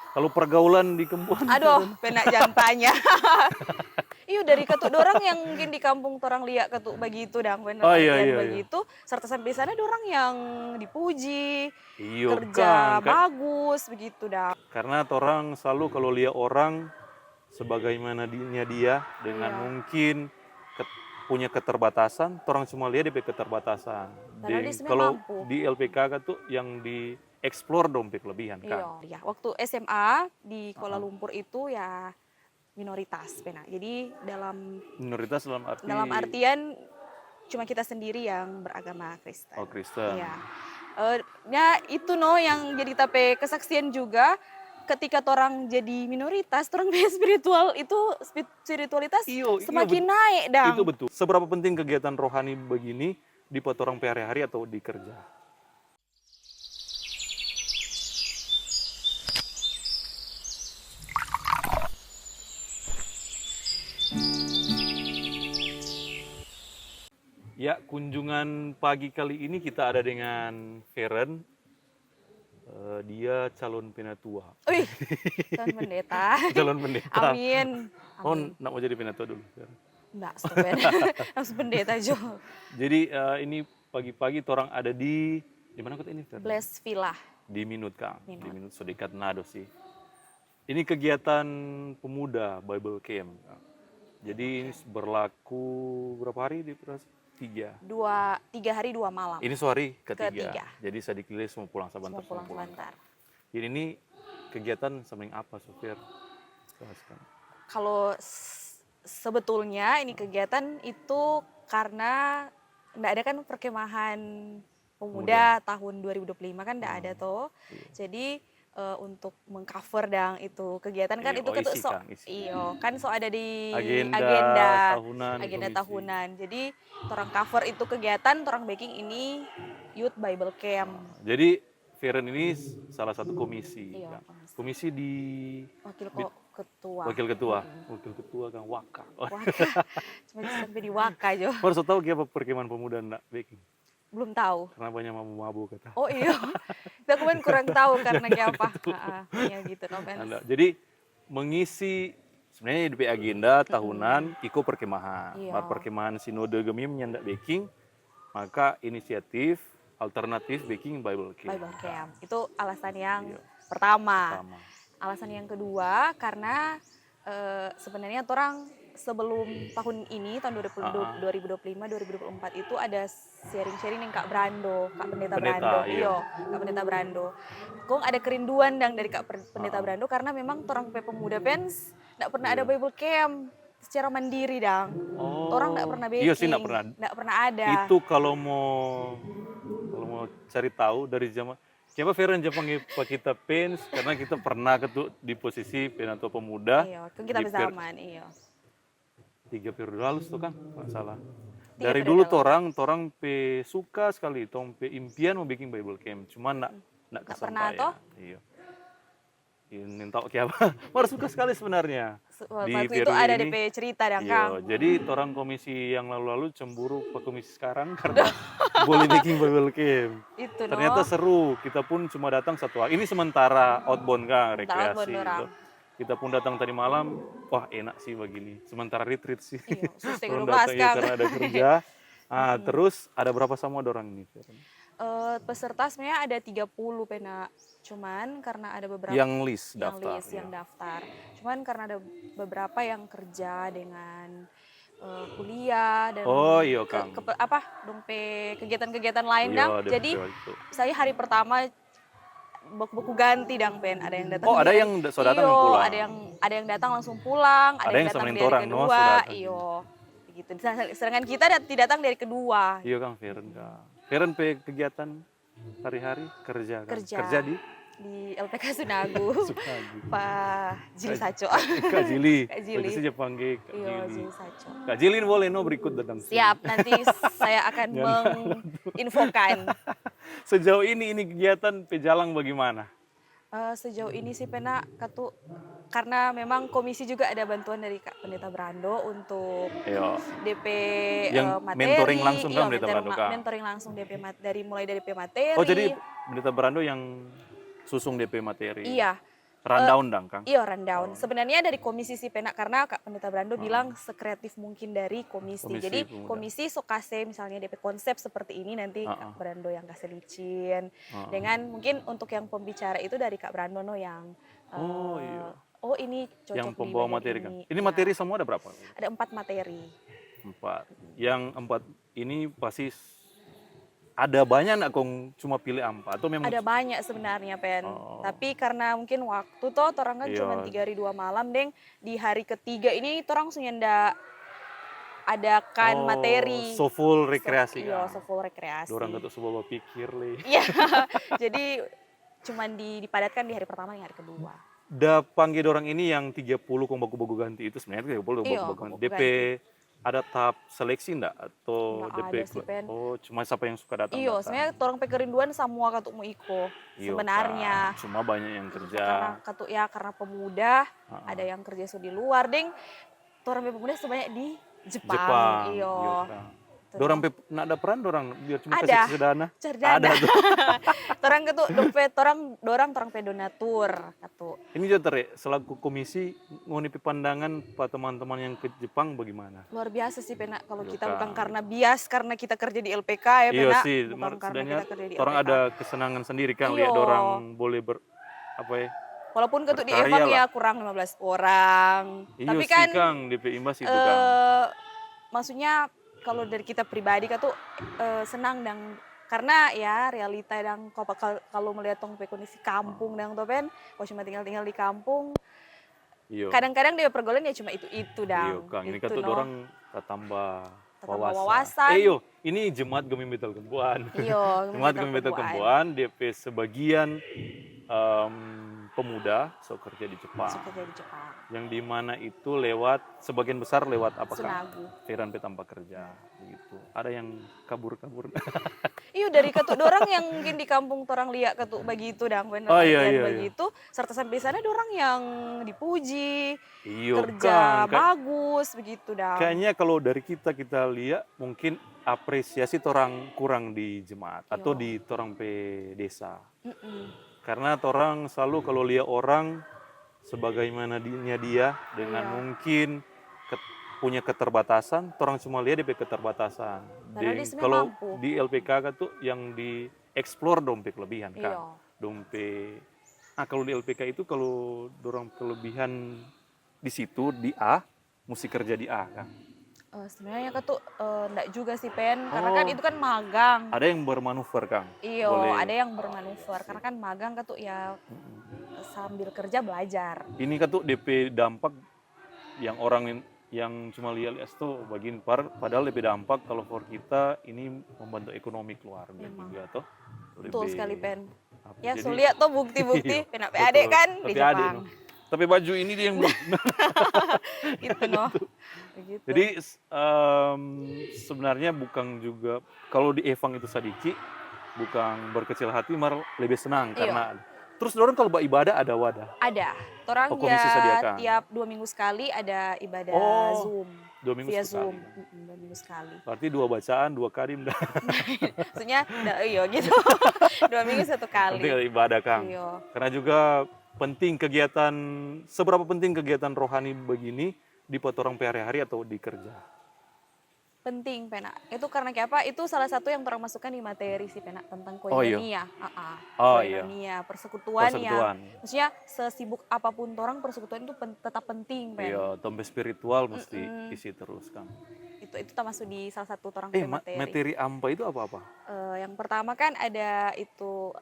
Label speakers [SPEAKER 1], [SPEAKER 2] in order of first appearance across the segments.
[SPEAKER 1] Kalau pergaulan di Kempuan,
[SPEAKER 2] Aduh, penak jantanya. Iyo dari ketuk dorang yang mungkin di kampung torang lihat ketuk begitu dang, bener
[SPEAKER 1] oh iya
[SPEAKER 2] artian
[SPEAKER 1] iya iya.
[SPEAKER 2] begitu. Serta sampai sana dorang yang dipuji,
[SPEAKER 1] Iya kan,
[SPEAKER 2] kerja bagus begitu dang.
[SPEAKER 1] karena orang selalu kalau lihat orang sebagaimana dirinya dia dengan
[SPEAKER 2] Iya,
[SPEAKER 1] mungkin punya keterbatasan, orang cuma lihat dia keterbatasan.
[SPEAKER 2] padahal dia sebenarnya
[SPEAKER 1] Kalau
[SPEAKER 2] mampu.
[SPEAKER 1] di LPK tuh yang dieksplor dong kelebihan kan.
[SPEAKER 2] Iya, ya. Waktu SMA di Kuala
[SPEAKER 1] Uh-uh.
[SPEAKER 2] Lumpur itu ya minoritas penak. Jadi
[SPEAKER 1] Minoritas dalam arti
[SPEAKER 2] dalam artian cuma kita sendiri yang beragama Kristen.
[SPEAKER 1] oh Kristen.
[SPEAKER 2] Iya. Ya itu yang jadi tape kesaksian juga ketika orang jadi minoritas, orang punya spiritual itu spiritualitas
[SPEAKER 1] Iyo,
[SPEAKER 2] semakin naik dang.
[SPEAKER 1] itu betul. Seberapa penting kegiatan rohani begini di orang hari-hari atau di kerja? Ya, kunjungan pagi kali ini kita ada dengan Feren. Dia calon penatua.
[SPEAKER 2] Wih, Tuan Pendeta.
[SPEAKER 1] Calon pendeta.
[SPEAKER 2] Amin.
[SPEAKER 1] Oh,
[SPEAKER 2] Amin.
[SPEAKER 1] nak mau jadi penatua dulu.
[SPEAKER 2] Enggak, langsung pendeta Jo.
[SPEAKER 1] Jadi ini pagi-pagi orang ada di mana kota ini? Feren?
[SPEAKER 2] Bless Villa.
[SPEAKER 1] Di Minut Kang,
[SPEAKER 2] Minut.
[SPEAKER 1] di Minut Sodekat Nado sih. Ini kegiatan pemuda Bible Camp. Jadi ini berlaku berapa hari di tiga?
[SPEAKER 2] 3 hari 2 malam.
[SPEAKER 1] Ini sorry ketiga.
[SPEAKER 2] Ketiga.
[SPEAKER 1] Jadi saya dikeliling semua pulang sebentar.
[SPEAKER 2] Semua pulang sebentar.
[SPEAKER 1] Jadi ini kegiatan seming apa, Sofir?
[SPEAKER 2] Kalau sebetulnya ini kegiatan itu karena enggak ada kan perkemahan pemuda tahun 2025 kan enggak ada toh.
[SPEAKER 1] Iya.
[SPEAKER 2] Jadi untuk mengcover dang itu kegiatan kan
[SPEAKER 1] Iya,
[SPEAKER 2] itu ketuk
[SPEAKER 1] isi,
[SPEAKER 2] so
[SPEAKER 1] Kang, isi.
[SPEAKER 2] iyo kan so ada di
[SPEAKER 1] Agenda tahunan
[SPEAKER 2] agenda
[SPEAKER 1] komisi.
[SPEAKER 2] tahunan. Jadi orang cover itu kegiatan, orang baking ini Youth Bible Camp.
[SPEAKER 1] Jadi Feren ini salah satu komisi.
[SPEAKER 2] Iya,
[SPEAKER 1] Kang. Komisi di
[SPEAKER 2] ketua.
[SPEAKER 1] wakil ketua Kang Waka. Oh,
[SPEAKER 2] Waka. Cuma sampai di Waka Jo.
[SPEAKER 1] harus tahu apa perkemahan pemuda enggak baking?
[SPEAKER 2] Belum tahu.
[SPEAKER 1] Karena banyak mabuk kata.
[SPEAKER 2] Oh iya, aku kan kurang tahu karena kayak apa. Ya gitu,
[SPEAKER 1] Anda. Jadi mengisi sebenarnya di agenda tahunan ikut perkemahan.
[SPEAKER 2] Iya.
[SPEAKER 1] Perkemahan Sinode Gemi menyandak baking, maka inisiatif alternatif baking Bible Camp.
[SPEAKER 2] Bible Camp. Itu alasan yang
[SPEAKER 1] Iya.
[SPEAKER 2] pertama. Alasan yang kedua karena sebenarnya orang sebelum tahun ini tahun 2025-2024 itu ada sharing-sharing yang Kak Brando, Kak Pendeta Brando.
[SPEAKER 1] Iya.
[SPEAKER 2] Kak Pendeta Brando. Kong ada kerinduan dang dari Kak Pendeta Brando karena memang orang pemuda pens enggak pernah ada Bible Camp secara mandiri dang. Orang enggak pernah baking.
[SPEAKER 1] Iya sih
[SPEAKER 2] enggak pernah ada.
[SPEAKER 1] Itu kalau mau cari tahu dari zaman siapa Feren Jepang kita pens karena kita pernah di posisi penatua pemuda.
[SPEAKER 2] Iya, kan kita bersamaan, iya.
[SPEAKER 1] 3 periode lalu tuh kan, nggak salah.
[SPEAKER 2] 3
[SPEAKER 1] Dari dulu orang suka sekali, impian mau bikin Bible Camp, cuma nggak
[SPEAKER 2] pernah
[SPEAKER 1] kesampaian.
[SPEAKER 2] toh?
[SPEAKER 1] Iya. Ini tahu apa? Baru suka sekali sebenarnya.
[SPEAKER 2] Waktu itu ada DP cerita dan Kang.
[SPEAKER 1] Iya, jadi orang komisi yang lalu-lalu cemburu ke komisi sekarang karena boleh bikin Bible Camp.
[SPEAKER 2] Itu
[SPEAKER 1] Ternyata seru, kita pun cuma datang satu hari. Ini sementara outbound Kang, rekreasi. Kita pun datang tadi malam, wah enak sih begini. Sementara retreat sih.
[SPEAKER 2] Iya,
[SPEAKER 1] Orang datangnya karena ada kerja. Terus ada berapa sama orang ini?
[SPEAKER 2] Peserta sebenarnya ada 30 penak. Cuman karena ada beberapa
[SPEAKER 1] yang list
[SPEAKER 2] yang daftar. Cuman karena ada beberapa yang kerja dengan kuliah dan
[SPEAKER 1] iya Kang.
[SPEAKER 2] kegiatan-kegiatan lain dang. Jadi saya hari pertama buku ganti dang pen, ada yang datang.
[SPEAKER 1] Oh, ada yang sudah datang pulang.
[SPEAKER 2] Ada yang datang langsung pulang, ada yang datang dari kedua. Iyo. Begitu. Sedangkan kita datang dari kedua.
[SPEAKER 1] Iya Kang Feren Kang. Feren kegiatan hari-hari kerja kan. Kerja di
[SPEAKER 2] LPK Sunagu. Pak Jili Saco.
[SPEAKER 1] Kak Jili.
[SPEAKER 2] Lagi
[SPEAKER 1] saja panggil Kak
[SPEAKER 2] Jili.
[SPEAKER 1] Jili
[SPEAKER 2] Saco.
[SPEAKER 1] Kak Jilin boleh berikut datang.
[SPEAKER 2] Siap, nanti saya akan menginfokan.
[SPEAKER 1] Sejauh ini kegiatan pejalang bagaimana?
[SPEAKER 2] Sejauh ini sih pena karena memang komisi juga ada bantuan dari Kak Pendeta Brando untuk DP materi.
[SPEAKER 1] Mentoring langsung kan Pendeta Brando Kak?
[SPEAKER 2] Mentoring langsung mulai dari DP materi.
[SPEAKER 1] Oh jadi Pendeta Brando yang susung DP materi?
[SPEAKER 2] Iya.
[SPEAKER 1] Rundown dong, Kang.
[SPEAKER 2] Iya, rundown.
[SPEAKER 1] Oh.
[SPEAKER 2] Sebenarnya dari komisi sih Penak, karena Kak Pendeta Brando bilang sekreatif mungkin dari komisi.
[SPEAKER 1] Komisi
[SPEAKER 2] Jadi
[SPEAKER 1] Pemuda.
[SPEAKER 2] komisi sok kasih misalnya DP konsep seperti ini, nanti Kak Brando yang kasih licin. Dengan mungkin untuk yang pembicara itu dari Kak Brando no yang
[SPEAKER 1] Oh iya.
[SPEAKER 2] oh ini cocok
[SPEAKER 1] Yang
[SPEAKER 2] di
[SPEAKER 1] pembawa
[SPEAKER 2] bagian
[SPEAKER 1] materi kan.
[SPEAKER 2] ini.
[SPEAKER 1] Ini
[SPEAKER 2] Ya,
[SPEAKER 1] materi semua ada berapa?
[SPEAKER 2] ada 4 materi.
[SPEAKER 1] 4. Yang 4 ini pasti ada banyak nggak Kong cuma pilih 4 atau memang
[SPEAKER 2] Ada banyak sebenarnya Pen,
[SPEAKER 1] Oh.
[SPEAKER 2] tapi karena mungkin waktu toh orang kan
[SPEAKER 1] Iya.
[SPEAKER 2] cuma 3 hari 2 malam, deng di hari ketiga ini orang sudah adakan materi.
[SPEAKER 1] so full rekreasi
[SPEAKER 2] Iya,
[SPEAKER 1] kan.
[SPEAKER 2] so full rekreasi.
[SPEAKER 1] Orang ketuk sebuah pikir le.
[SPEAKER 2] Iya, jadi cuman dipadatkan di hari pertama dan hari kedua.
[SPEAKER 1] Da panggil orang ini yang 30 kong baku-baku ganti itu sebenarnya 30
[SPEAKER 2] Iya,
[SPEAKER 1] baku-baku ganti.
[SPEAKER 2] baku
[SPEAKER 1] DP ada tahap seleksi enggak atau
[SPEAKER 2] Nggak
[SPEAKER 1] DP
[SPEAKER 2] ada sih, Pen.
[SPEAKER 1] Oh, cuma siapa yang suka datang?
[SPEAKER 2] Iya, sebenarnya orang kekerinduan semua katuk mau iko
[SPEAKER 1] Iya,
[SPEAKER 2] sebenarnya.
[SPEAKER 1] Kak. Cuma banyak yang kerja.
[SPEAKER 2] Karena katuk ya karena pemuda, ada yang kerja di luar, deng. Orang pemuda sebanyak di Jepang. Iya.
[SPEAKER 1] Dorang nak ada peran dorang biar cuma
[SPEAKER 2] Ada.
[SPEAKER 1] kasih dana.
[SPEAKER 2] Cerdana.
[SPEAKER 1] Ada tuh.
[SPEAKER 2] Orang ketuk dompet orang pe donatur katu.
[SPEAKER 1] Ini juga selaku komisi ngoni pandangan pak teman-teman yang ke Jepang bagaimana?
[SPEAKER 2] Luar biasa sih Penak kalau
[SPEAKER 1] Iya,
[SPEAKER 2] kita
[SPEAKER 1] Kak.
[SPEAKER 2] bukan karena bias, karena kita kerja di LPK ya
[SPEAKER 1] Iya
[SPEAKER 2] Penak.
[SPEAKER 1] sih,
[SPEAKER 2] Bukan karena
[SPEAKER 1] sebenarnya
[SPEAKER 2] kita kerja di
[SPEAKER 1] orang
[SPEAKER 2] LPK.
[SPEAKER 1] ada kesenangan sendiri kan
[SPEAKER 2] Iya.
[SPEAKER 1] lihat orang boleh apa ya?
[SPEAKER 2] Walaupun ketuk di
[SPEAKER 1] berkarya
[SPEAKER 2] Evang
[SPEAKER 1] lah.
[SPEAKER 2] ya kurang 15 orang.
[SPEAKER 1] Iya
[SPEAKER 2] Tapi
[SPEAKER 1] sih
[SPEAKER 2] kan
[SPEAKER 1] Kang, DP Imbas itu Kang.
[SPEAKER 2] maksudnya kalau dari kita pribadi katu senang dan karena ya realita dan kalau melihat tong pe kondisi kampung dan tuh pen, kalau cuma tinggal di kampung,
[SPEAKER 1] Iya.
[SPEAKER 2] kadang-kadang dia pergaulan ya cuma itu
[SPEAKER 1] Iya
[SPEAKER 2] dang.
[SPEAKER 1] Kang, ini
[SPEAKER 2] Itu,
[SPEAKER 1] kan
[SPEAKER 2] no.
[SPEAKER 1] orang tambah
[SPEAKER 2] Tambah wawasan.
[SPEAKER 1] Iyo, ini Jemaat Gemibetal Kempuan.
[SPEAKER 2] Iya,
[SPEAKER 1] Jemaat Gemibetal Kempuan, DP sebagian pemuda so kerja di Jepang.
[SPEAKER 2] Suka jadi Jepang.
[SPEAKER 1] Yang dimana itu lewat sebagian besar lewat apa Kang?
[SPEAKER 2] Sunagu.
[SPEAKER 1] Veran tanpa kerja gitu. Ada yang kabur-kabur.
[SPEAKER 2] Iya dari ketuk dorang yang mungkin di kampung orang lihat ketuk begitu dang bener
[SPEAKER 1] Oh, iya, iya,
[SPEAKER 2] begitu serta sampai sana dorang yang dipuji
[SPEAKER 1] Iyo
[SPEAKER 2] kerja
[SPEAKER 1] Kang.
[SPEAKER 2] bagus begitu dang.
[SPEAKER 1] Kayaknya kalau dari kita lihat mungkin apresiasi orang kurang di jemaat atau
[SPEAKER 2] Iya.
[SPEAKER 1] di orang pe desa.
[SPEAKER 2] Mm-mm.
[SPEAKER 1] Karena orang selalu kalau lihat orang sebagaimana dia dengan
[SPEAKER 2] Iya.
[SPEAKER 1] mungkin punya keterbatasan, orang cuma lihat DP keterbatasan.
[SPEAKER 2] Padahal dia sebenarnya
[SPEAKER 1] Kalau
[SPEAKER 2] mampu.
[SPEAKER 1] di LPK kan tuh yang di explore dompet kelebihan kan.
[SPEAKER 2] Iya.
[SPEAKER 1] Dompet. Nah, kalau di LPK itu kalau dorong kelebihan di situ di A, mesti kerja di A kan.
[SPEAKER 2] Sebenarnya ketuk enggak juga sih Pen karena
[SPEAKER 1] Oh.
[SPEAKER 2] kan itu kan magang.
[SPEAKER 1] Ada yang bermanuver Kang.
[SPEAKER 2] Iya,
[SPEAKER 1] Boleh.
[SPEAKER 2] ada yang bermanuver karena kan magang ketuk ya sambil kerja belajar.
[SPEAKER 1] Ini kan tuh DP dampak yang orang yang cuma lihat tuh bagian padahal DP dampak kalau for kita ini membantu ekonomi keluarga
[SPEAKER 2] Memang.
[SPEAKER 1] juga tuh.
[SPEAKER 2] Betul sekali Pen.
[SPEAKER 1] Apa,
[SPEAKER 2] Ya,
[SPEAKER 1] jadi-
[SPEAKER 2] so lihat tuh bukti-bukti
[SPEAKER 1] Iya,
[SPEAKER 2] Penak adik
[SPEAKER 1] betul.
[SPEAKER 2] kan di
[SPEAKER 1] Tapi adik,
[SPEAKER 2] Jepang.
[SPEAKER 1] no. Tapi baju ini dia yang beli.
[SPEAKER 2] Gitu noh. Begitu.
[SPEAKER 1] Jadi sebenarnya bukan juga kalau di Evang itu Sadiki bukan berkecil hati malah lebih senang
[SPEAKER 2] Iya.
[SPEAKER 1] karena terus orang kalau ibadah ada wadah.
[SPEAKER 2] ada. Orang
[SPEAKER 1] Oh, komisi
[SPEAKER 2] ya
[SPEAKER 1] sediakan.
[SPEAKER 2] tiap 2 minggu sekali ada ibadah
[SPEAKER 1] Oh,
[SPEAKER 2] Zoom.
[SPEAKER 1] 2 minggu
[SPEAKER 2] Via
[SPEAKER 1] sekali.
[SPEAKER 2] Zoom. 2 minggu sekali.
[SPEAKER 1] Berarti 2 bacaan, 2 karim dah.
[SPEAKER 2] Maksudnya iya gitu. 2 minggu satu kali.
[SPEAKER 1] Penting ada ibadah Kang.
[SPEAKER 2] Iya.
[SPEAKER 1] Karena juga penting kegiatan, seberapa penting kegiatan rohani begini di orang hari-hari atau di kerja.
[SPEAKER 2] Penting Pena. Itu karena kayak apa? Itu salah satu yang orang masukkan di materi sih Pena tentang
[SPEAKER 1] Oh, iya.
[SPEAKER 2] koinonia.
[SPEAKER 1] Oh, iya.
[SPEAKER 2] Koinonia, persekutuan ya.
[SPEAKER 1] Persekutuan.
[SPEAKER 2] Maksudnya sesibuk apapun orang persekutuan itu tetap penting Pen.
[SPEAKER 1] Iya, tombe spiritual mesti isi terus Kang.
[SPEAKER 2] Itu termasuk di salah satu orang materi.
[SPEAKER 1] Materi AMPA itu apa-apa?
[SPEAKER 2] Yang pertama kan ada itu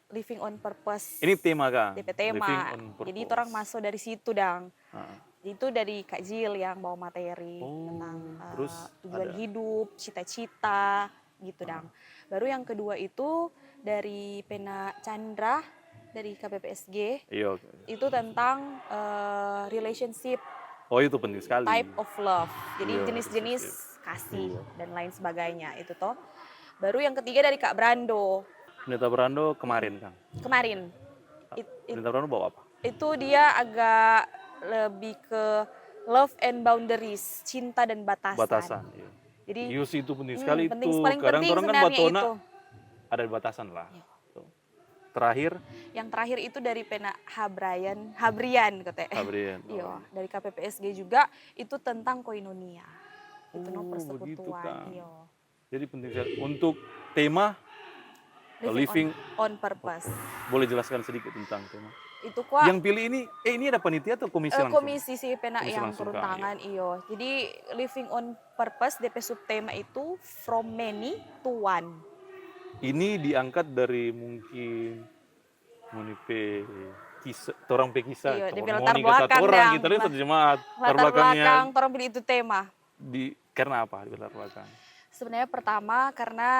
[SPEAKER 2] living on purpose.
[SPEAKER 1] Ini tema Kang.
[SPEAKER 2] DP tema.
[SPEAKER 1] Living on Purpose.
[SPEAKER 2] Jadi orang masuk dari situ dang.
[SPEAKER 1] Ah.
[SPEAKER 2] Itu dari Kak Jil yang bawa materi
[SPEAKER 1] Oh,
[SPEAKER 2] tentang
[SPEAKER 1] terus
[SPEAKER 2] tujuan
[SPEAKER 1] ada?
[SPEAKER 2] hidup, cita-cita gitu dang. Baru yang kedua itu dari Pena Chandra dari KPPSG.
[SPEAKER 1] Iya.
[SPEAKER 2] Itu tentang relationship
[SPEAKER 1] Oh, itu penting sekali.
[SPEAKER 2] type of love. Jadi
[SPEAKER 1] Iya,
[SPEAKER 2] jenis-jenis
[SPEAKER 1] relationship.
[SPEAKER 2] kasih
[SPEAKER 1] Iya.
[SPEAKER 2] dan lain sebagainya itu toh. Baru yang ketiga dari Kak Brando
[SPEAKER 1] Pendeta Brando kemarin Kang.
[SPEAKER 2] kemarin.
[SPEAKER 1] Pendeta Brando bawa apa?
[SPEAKER 2] Itu dia agak lebih ke love and boundaries, cinta dan batasan.
[SPEAKER 1] Batasan. Iya.
[SPEAKER 2] Jadi
[SPEAKER 1] Iya sih itu penting sekali
[SPEAKER 2] penting,
[SPEAKER 1] itu.
[SPEAKER 2] paling
[SPEAKER 1] Kadang
[SPEAKER 2] penting
[SPEAKER 1] orang kan
[SPEAKER 2] sebenarnya
[SPEAKER 1] batona
[SPEAKER 2] itu.
[SPEAKER 1] ada batasan lah.
[SPEAKER 2] Iya.
[SPEAKER 1] Tuh. terakhir
[SPEAKER 2] Yang terakhir itu dari pena Habrian katanya.
[SPEAKER 1] Abrian.
[SPEAKER 2] Iya, dari KPPSG juga itu tentang koinonia. Itu no
[SPEAKER 1] Begitu
[SPEAKER 2] persekutuan.
[SPEAKER 1] kan.
[SPEAKER 2] Iya.
[SPEAKER 1] Jadi penting sekali. Untuk tema living,
[SPEAKER 2] on purpose.
[SPEAKER 1] boleh jelaskan sedikit tentang tema.
[SPEAKER 2] Itu kuah
[SPEAKER 1] Yang pilih ini ada panitia atau komisi langsung?
[SPEAKER 2] komisi sih pena
[SPEAKER 1] Komisi
[SPEAKER 2] yang
[SPEAKER 1] langsung,
[SPEAKER 2] turun
[SPEAKER 1] Kak,
[SPEAKER 2] tangan iyo. Jadi living on purpose DP subtema itu from many to one.
[SPEAKER 1] Ini diangkat dari mungkin Monipe kisah, orang pe kisah,
[SPEAKER 2] Iya, DP
[SPEAKER 1] orang
[SPEAKER 2] latar
[SPEAKER 1] Moni ke satu
[SPEAKER 2] belakang
[SPEAKER 1] orang,
[SPEAKER 2] dang.
[SPEAKER 1] kita lihat satu jemaat.
[SPEAKER 2] Latar
[SPEAKER 1] belakangnya
[SPEAKER 2] belakang orang pilih itu tema.
[SPEAKER 1] Karena apa di latar belakang?
[SPEAKER 2] Sebenarnya pertama karena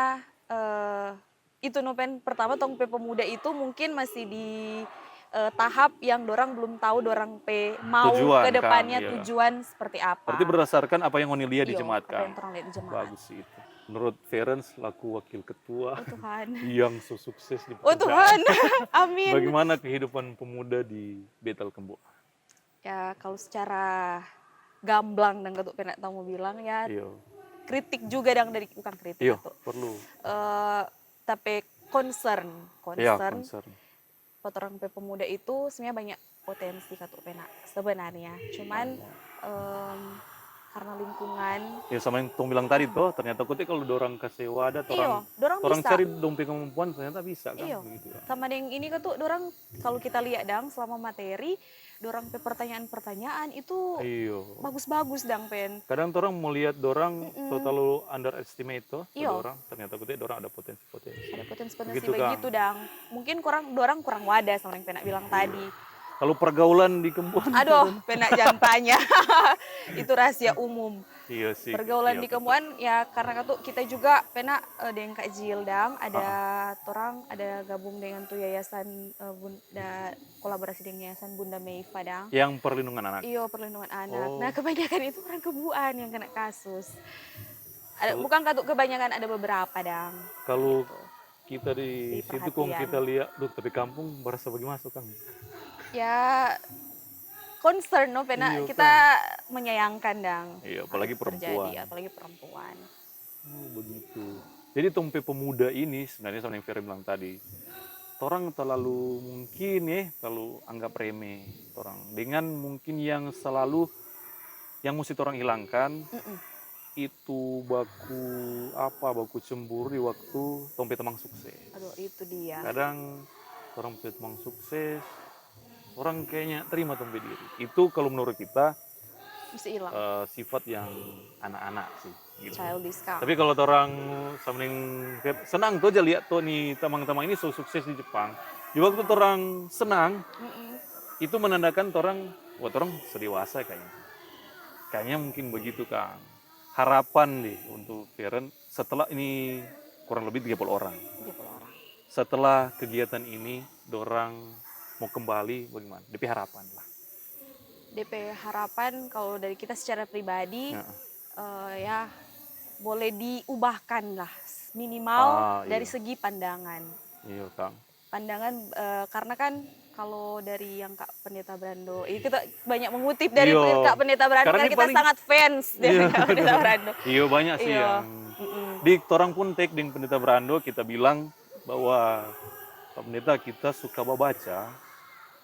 [SPEAKER 2] itu nopen pertama tong pe pemuda itu mungkin masih di tahap yang dorang belum tahu dorang pe mau
[SPEAKER 1] Tujuan,
[SPEAKER 2] ke
[SPEAKER 1] Kang,
[SPEAKER 2] depannya
[SPEAKER 1] iya.
[SPEAKER 2] tujuan seperti apa.
[SPEAKER 1] Berarti berdasarkan apa yang Oni lihat di
[SPEAKER 2] Iyo,
[SPEAKER 1] jemaat
[SPEAKER 2] apa
[SPEAKER 1] kan?
[SPEAKER 2] yang orang lihat di jemaat.
[SPEAKER 1] Bagus sih itu. Menurut Ferenc laku wakil ketua
[SPEAKER 2] Oh Tuhan.
[SPEAKER 1] yang sukses di
[SPEAKER 2] Oh
[SPEAKER 1] pekerjaan.
[SPEAKER 2] Tuhan. Amin.
[SPEAKER 1] Bagaimana kehidupan pemuda di Betel Kembo?
[SPEAKER 2] Ya kalau secara gamblang dan ketuk penak tamu bilang ya
[SPEAKER 1] Iyo,
[SPEAKER 2] kritik juga dang dari bukan kritik
[SPEAKER 1] iyo
[SPEAKER 2] itu.
[SPEAKER 1] perlu.
[SPEAKER 2] Tapi concern
[SPEAKER 1] Iya, concern.
[SPEAKER 2] buat orang pemuda itu sebenarnya banyak potensi ketuk penak sebenarnya. Cuman karena lingkungan.
[SPEAKER 1] Ya sama yang Tong bilang tadi tuh, ternyata kuti kalau dorang kasih wadah,
[SPEAKER 2] Iyo, dorang
[SPEAKER 1] orang
[SPEAKER 2] bisa.
[SPEAKER 1] cari dompet kemampuan ternyata bisa kan?
[SPEAKER 2] Iyo.
[SPEAKER 1] Begitu, kan?
[SPEAKER 2] Sama yang ini ketuk dorang kalau kita lihat dang selama materi dorang pe pertanyaan-pertanyaan itu
[SPEAKER 1] Iyo.
[SPEAKER 2] bagus-bagus dang pen.
[SPEAKER 1] Kadang orang mau lihat dorang terlalu underestimate tuh,
[SPEAKER 2] Iyo.
[SPEAKER 1] dorang ternyata kuti dorang ada potensi-potensi.
[SPEAKER 2] Ada potensi-potensi
[SPEAKER 1] Begitu,
[SPEAKER 2] begitu dang. Mungkin dorang kurang wadah sama yang penak bilang tadi.
[SPEAKER 1] Kalau pergaulan di Kembuan,
[SPEAKER 2] Aduh, penak jangan tanya. Itu rahasia umum.
[SPEAKER 1] iya sih.
[SPEAKER 2] Pergaulan
[SPEAKER 1] iya,
[SPEAKER 2] di Kemuan ya karena kita juga penak dengan Kak Jil dang ada orang ada gabung dengan tuh yayasan Bunda kolaborasi dengan yayasan Bunda Meifa dang.
[SPEAKER 1] Yang perlindungan anak.
[SPEAKER 2] Iyo perlindungan anak.
[SPEAKER 1] Oh.
[SPEAKER 2] Nah kebanyakan itu orang Kebuan yang kena kasus. Ada, bukan kebanyakan ada beberapa dang.
[SPEAKER 1] Kalau
[SPEAKER 2] Gitu.
[SPEAKER 1] kita di
[SPEAKER 2] Di
[SPEAKER 1] situ kok
[SPEAKER 2] perhatian.
[SPEAKER 1] kita lihat, duh tapi kampung berasa bagaimana kan?
[SPEAKER 2] Ya concern no pena
[SPEAKER 1] Iya,
[SPEAKER 2] kita menyayangkan dang.
[SPEAKER 1] Iya, apalagi
[SPEAKER 2] Hal itu terjadi,
[SPEAKER 1] perempuan.
[SPEAKER 2] apalagi perempuan.
[SPEAKER 1] Oh, begitu. Jadi tompe pemuda ini sebenarnya sama yang Ferry bilang tadi, orang terlalu mungkin terlalu anggap remeh orang dengan mungkin yang selalu yang mesti orang hilangkan itu baku cemburu di waktu tompe temang sukses.
[SPEAKER 2] Aduh itu dia.
[SPEAKER 1] Kadang orang tompe temang sukses, orang kayaknya terima tompe diri. Itu kalau menurut kita
[SPEAKER 2] Mesti hilang.
[SPEAKER 1] sifat yang anak-anak sih. Gitu.
[SPEAKER 2] Childish kah?
[SPEAKER 1] Tapi kalau orang samling senang tuh aja lihat tuh nih teman-teman ini sukses di Jepang. Di waktu orang senang, itu menandakan orang sedewasa kayaknya. Kayaknya mungkin begitu kan. Harapan nih untuk Feren setelah ini kurang lebih 30 orang.
[SPEAKER 2] 30 orang.
[SPEAKER 1] Setelah kegiatan ini, dorang mau kembali bagaimana? DP harapan lah.
[SPEAKER 2] DP harapan kalau dari kita secara pribadi ya boleh diubahkan lah minimal dari segi pandangan.
[SPEAKER 1] Iya Kang.
[SPEAKER 2] Pandangan karena kan kalau dari yang Kak Pendeta Brando, kita banyak mengutip dari Kak Pendeta Brando karena kita sangat fans dari Kak Pendeta Brando.
[SPEAKER 1] Iya banyak sih yang di orang pun take dengan Pendeta Brando kita bilang bahwa Pak Pendeta kita suka baca.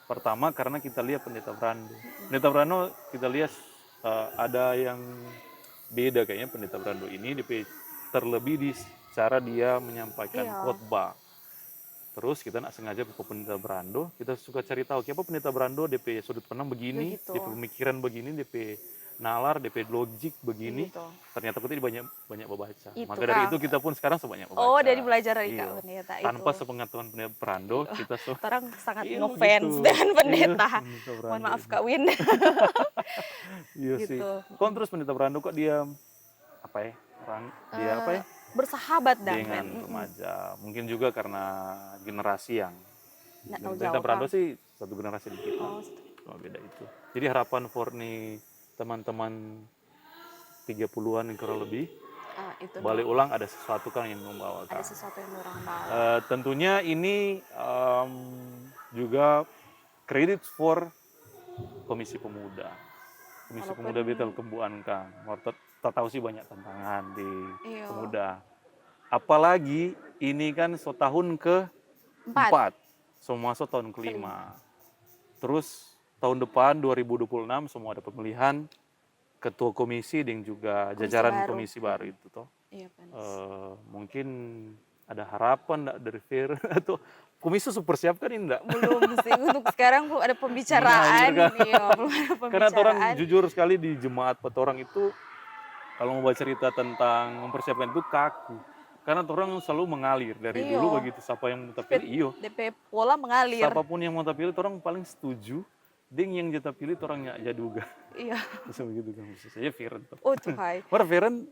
[SPEAKER 1] Pertama karena kita lihat Pendeta Brando. Pendeta Brando kita lihat ada yang beda kayaknya Pendeta Brando ini terlebih di cara dia menyampaikan khotbah. Terus kita nak sengaja ke Pendeta Brando, kita suka cari tahu siapa Pendeta Brando, DP sudut pandang begini, DP pemikiran begini, DP nalar, DP logik begini.
[SPEAKER 2] Begitu.
[SPEAKER 1] Ternyata kita banyak membaca.
[SPEAKER 2] Itu,
[SPEAKER 1] Maka dari itu kita pun sekarang sebanyak membaca.
[SPEAKER 2] Oh, dari belajar dari Kak Pendeta itu.
[SPEAKER 1] Tanpa sepengetahuan Pendeta Brando, kita
[SPEAKER 2] orang sangat ngefans dengan Pendeta. Mohon maaf Kak Win.
[SPEAKER 1] Iya sih. Kok terus Pendeta Brando kok dia
[SPEAKER 2] bersahabat
[SPEAKER 1] dengan remaja. Mungkin juga karena generasi yang Pendeta Brando sih satu generasi di kita. Cuma beda itu. Jadi harapan for nih teman-teman 30-an yang kurang lebih
[SPEAKER 2] itu
[SPEAKER 1] balik ulang ada sesuatu kan yang membawakan.
[SPEAKER 2] Ada sesuatu yang orang bawa.
[SPEAKER 1] Tentunya ini juga kredit for Komisi Pemuda. Komisi Pemuda Betel Kembuan Kang. Tak tahu sih banyak tantangan di pemuda. Apalagi ini kan tahun ke-4. semua masuk tahun kelima. Terus tahun depan 2026 semua ada pemilihan ketua komisi dan juga jajaran komisi baru itu toh.
[SPEAKER 2] Iya, Pens.
[SPEAKER 1] Mungkin ada harapan enggak dari Feren atau komisi persiapkan ini enggak?
[SPEAKER 2] Belum sih, untuk sekarang belum ada pembicaraan.
[SPEAKER 1] Nah,
[SPEAKER 2] Iya, belum ada pembicaraan.
[SPEAKER 1] Karena orang jujur sekali di jemaat petorang itu kalau mau baca cerita tentang mempersiapkan itu kaku. Karena orang selalu mengalir dari dulu begitu. Siapa yang mau pilih,
[SPEAKER 2] DP pola mengalir.
[SPEAKER 1] Siapapun yang mau pilih, orang paling setuju. Ding yang jatah pilih, orangnya jaduga.
[SPEAKER 2] Iya.
[SPEAKER 1] Bisa begitu kan, saya Feren.
[SPEAKER 2] Oh Tuhan.
[SPEAKER 1] Feren,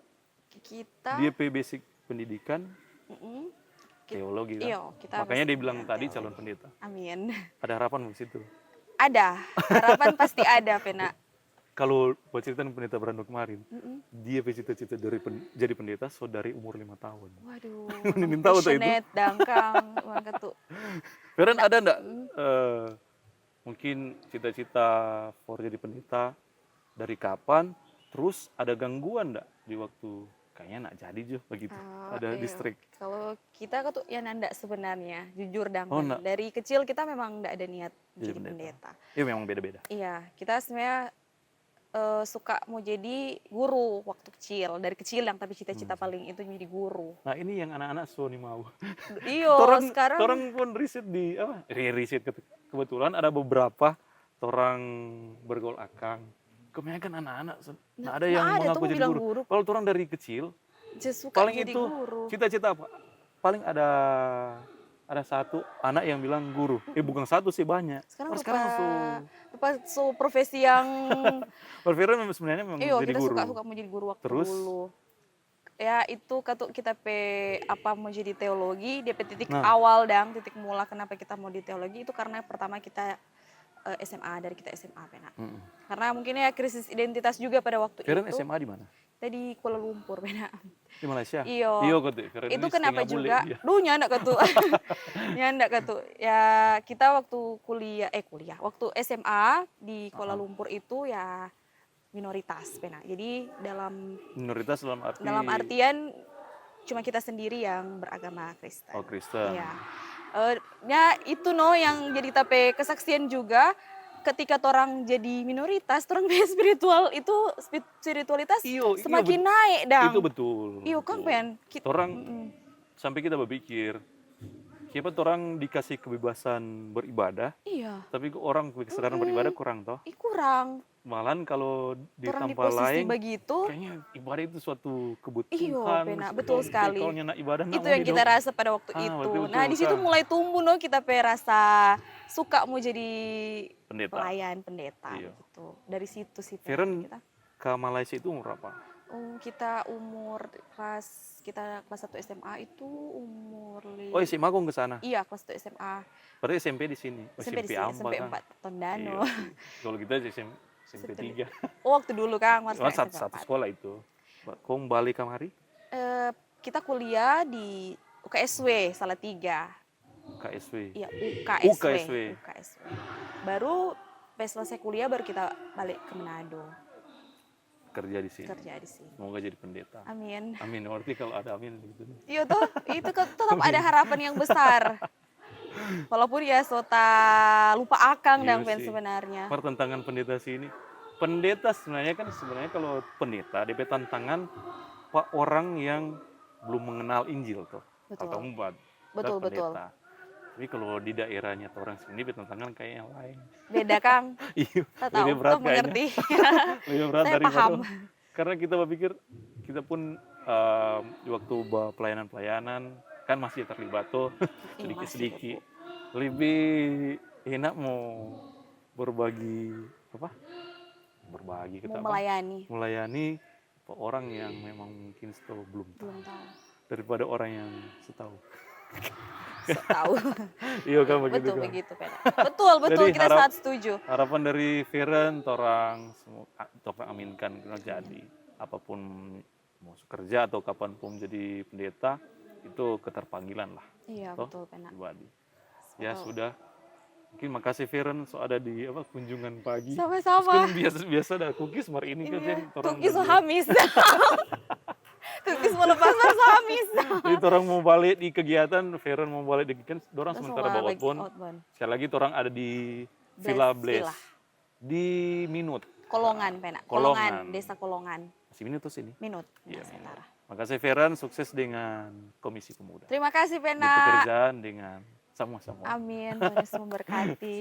[SPEAKER 2] kita
[SPEAKER 1] dia basic pendidikan, teologi kan.
[SPEAKER 2] Iya, kita
[SPEAKER 1] makanya dia bilang tadi calon pendeta.
[SPEAKER 2] Amin.
[SPEAKER 1] Ada harapan di situ?
[SPEAKER 2] Ada, harapan pasti ada, Pena.
[SPEAKER 1] Kalau buat cerita pendeta Brando kemarin, dia cita-cita jadi pendeta dari umur 5 tahun.
[SPEAKER 2] Waduh,
[SPEAKER 1] tahu tuh itu.
[SPEAKER 2] Dangkang, tuh.
[SPEAKER 1] Feren ada enggak mungkin cita-cita for jadi pendeta dari kapan? Terus ada gangguan enggak di waktu kayaknya nak jadi juga begitu? Ada distrik.
[SPEAKER 2] Kalau kita tuh ya nanda sebenarnya, jujur
[SPEAKER 1] Dangkang.
[SPEAKER 2] Dari kecil kita memang enggak ada niat jadi pendeta.
[SPEAKER 1] Iya memang beda-beda.
[SPEAKER 2] Iya, kita sebenarnya suka mau jadi guru waktu kecil, dari kecil yang tapi cita-cita paling itu jadi guru.
[SPEAKER 1] Nah ini yang anak-anak Sony mau.
[SPEAKER 2] Iyo, sekarang
[SPEAKER 1] orang pun riset di riset kebetulan ada beberapa orang bergaul akang. Kebanyakan anak-anak, ada yang mengaku jadi guru. Kalau orang dari kecil, paling itu cita-cita apa? Paling ada satu anak yang bilang guru. Bukan satu sih, banyak.
[SPEAKER 2] Sekarang profesi yang
[SPEAKER 1] Feren sebenarnya memang jadi
[SPEAKER 2] kita
[SPEAKER 1] guru.
[SPEAKER 2] suka mau jadi guru waktu dulu. Ya itu kita mau jadi teologi, dia titik awal titik mula kenapa kita mau di teologi itu karena pertama kita SMA, dari kita SMA Pena. Karena mungkin ya krisis identitas juga pada waktu
[SPEAKER 1] Feren
[SPEAKER 2] itu.
[SPEAKER 1] Feren SMA di mana?
[SPEAKER 2] Di Kuala Lumpur Pena.
[SPEAKER 1] Di Malaysia?
[SPEAKER 2] Iyo. Itu kenapa juga? Nyandak katu. Ya kita waktu kuliah, waktu SMA di Kuala Lumpur itu ya minoritas Pena. Jadi
[SPEAKER 1] minoritas
[SPEAKER 2] dalam artian cuma kita sendiri yang beragama Kristen.
[SPEAKER 1] Oh, Kristen.
[SPEAKER 2] Iya. Ya itu yang jadi tape kesaksian juga ketika orang jadi minoritas, orang spiritualitas semakin naik dang.
[SPEAKER 1] Itu betul.
[SPEAKER 2] Iya kan Pen.
[SPEAKER 1] Orang sampai kita berpikir, siapa orang dikasih kebebasan beribadah, tapi orang kesadaran beribadah kurang toh?
[SPEAKER 2] Kurang.
[SPEAKER 1] Malahan kalau di tempat lain, kayaknya ibadah itu suatu kebutuhan.
[SPEAKER 2] Iya, betul sekali.
[SPEAKER 1] Itu
[SPEAKER 2] yang kita rasa pada waktu itu.
[SPEAKER 1] Betul,
[SPEAKER 2] nah di situ mulai tumbuh kita rasa suka mau jadi pelayan pendeta gitu. Dari situ sih.
[SPEAKER 1] Feren ke Malaysia itu umur berapa?
[SPEAKER 2] Kita kelas 1 SMA itu umur
[SPEAKER 1] SMA kok ke sana?
[SPEAKER 2] Iya, kelas 1 SMA.
[SPEAKER 1] Berarti SMP di sini.
[SPEAKER 2] SMP 4 Tondano.
[SPEAKER 1] Kalau kita SMP 3.
[SPEAKER 2] Waktu dulu Kang,
[SPEAKER 1] satu sekolah itu. Kok balik kamari?
[SPEAKER 2] Kita kuliah di UKSW Salatiga.
[SPEAKER 1] UKSW.
[SPEAKER 2] Iya, UKSW. Baru pas selesai kuliah baru kita balik ke Manado.
[SPEAKER 1] Kerja di sini. Semoga jadi pendeta.
[SPEAKER 2] Amin.
[SPEAKER 1] Amin. Berarti kalau ada amin gitu.
[SPEAKER 2] Iya toh, itu tetap ada harapan yang besar. Walaupun ya lupa akang sebenarnya.
[SPEAKER 1] Pertentangan pendeta sini. Pendeta sebenarnya kalau pendeta DP tantangan orang yang belum mengenal Injil toh.
[SPEAKER 2] Betul.
[SPEAKER 1] Atau umat.
[SPEAKER 2] Betul.
[SPEAKER 1] Tapi kalau di daerahnya orang sini tantangan kayak yang lain.
[SPEAKER 2] Beda Kang.
[SPEAKER 1] Iya.
[SPEAKER 2] Lebih berat mengerti.
[SPEAKER 1] Lebih berat
[SPEAKER 2] saya paham.
[SPEAKER 1] Karena kita berpikir kita pun di waktu pelayanan kan masih terlibat tuh sedikit-sedikit. Lebih enak mau berbagi kita melayani orang yang memang mungkin belum tahu daripada orang yang tahu. Iya kan begitu.
[SPEAKER 2] Begitu Betul jadi kita sangat setuju.
[SPEAKER 1] Harapan dari Feren orang aminkan jadi apapun mau kerja atau kapanpun jadi pendeta itu keterpanggilan lah.
[SPEAKER 2] Iya betul Pena.
[SPEAKER 1] Ya sudah. Mungkin makasih Feren ada di kunjungan pagi.
[SPEAKER 2] Sama-sama.
[SPEAKER 1] Biasa ada cookies hari ini kan
[SPEAKER 2] cookies habis. Cookies melepas bersamis.
[SPEAKER 1] Jadi orang mau balik di kegiatan, Feren mau balik di kegiatan, orang
[SPEAKER 2] Terus
[SPEAKER 1] sementara bawa
[SPEAKER 2] lagi
[SPEAKER 1] outbound.
[SPEAKER 2] outbound.
[SPEAKER 1] Sekali lagi orang ada di Villa
[SPEAKER 2] Blaze
[SPEAKER 1] Blaze di Minut.
[SPEAKER 2] Kolongan, Pena.
[SPEAKER 1] Kolongan.
[SPEAKER 2] Desa Kolongan.
[SPEAKER 1] Masih Minut tuh sini.
[SPEAKER 2] Minut.
[SPEAKER 1] Iya,
[SPEAKER 2] Mas
[SPEAKER 1] Minut.
[SPEAKER 2] Utara.
[SPEAKER 1] Makasih Feren, sukses dengan Komisi Pemuda.
[SPEAKER 2] Terima kasih,
[SPEAKER 1] Di
[SPEAKER 2] Pena.
[SPEAKER 1] pekerjaan dengan sama-sama.
[SPEAKER 2] Amin, Tuhan Yesus memberkati.